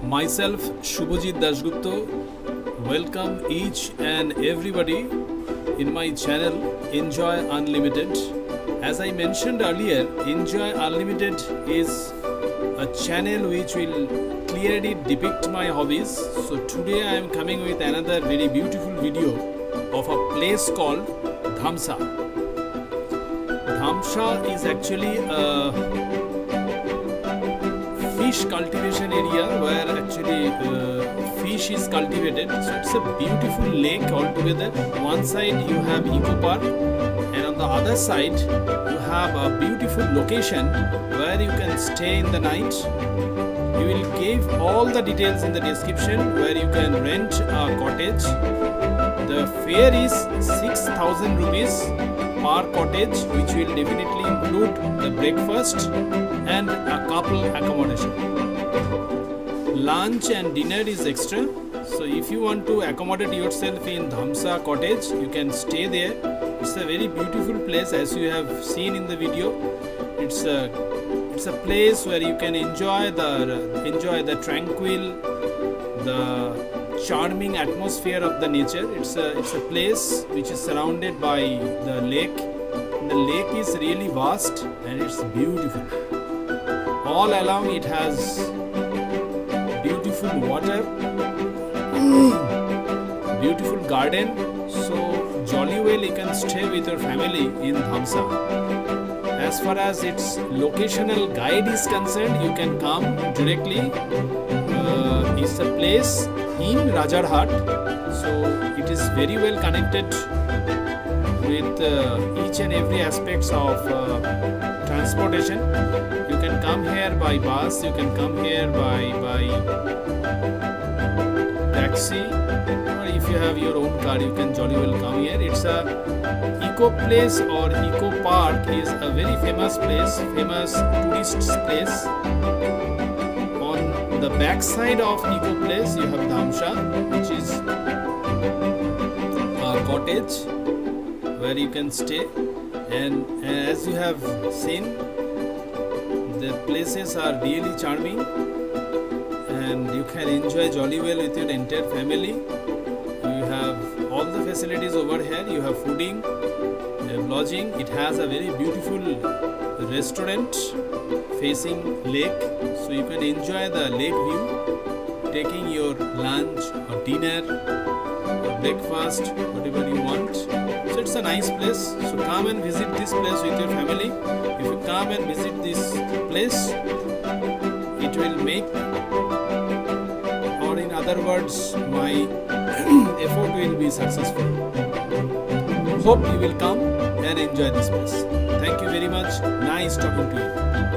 Myself, Shubhajit Dasgupta, welcome each and everybody in my channel Enjoy Unlimited. As I mentioned earlier, Enjoy Unlimited is a channel which will clearly depict my hobbies. So today I am coming with another very beautiful video of a place called DHAMSA. DHAMSA is actually a fish cultivation area where actually fish is cultivated. So it's a beautiful lake altogether. One side you have eco park, and on the other side you have a beautiful location where you can stay in the night. We will give all the details in the description where you can rent a cottage. The fare is 6,000 rupees per cottage, which will definitely include the breakfast and a couple accommodation. Lunch and dinner is extra. So if you want to accommodate yourself in DHAMSA cottage, you can stay there. It's a very beautiful place, as you have seen in the video. It's a place where you can enjoy the tranquil, the charming atmosphere of the nature. It's a place which is surrounded by the lake. The lake is really vast and it's beautiful. All along it has beautiful water, beautiful garden. So jolly well you can stay with your family in DHAMSA. As far as its locational guide is concerned, you can come directly. It's a place in Rajarhat, so it is very well connected with each and every aspects of transportation. You can come here by bus, you can come here by taxi, or if you have your own car, you can jolly well come here. It's a eco place or eco park is a very famous place, famous tourist place. On the back side of eco place you have DHAMSA, which is a cottage where you can stay, and as you have seen, the places are really charming and you can enjoy jolly well with your entire family. You have all the facilities over here. You have fooding, you have lodging. It has a very beautiful restaurant facing lake, so you can enjoy the lake view, taking your lunch or dinner or breakfast, whatever you want. So it's a nice place. So come and visit this place with your family. If you come and visit this place, it will make, or in other words, my effort will be successful. Hope you will come and enjoy this place. Thank you very much. Nice talking to you.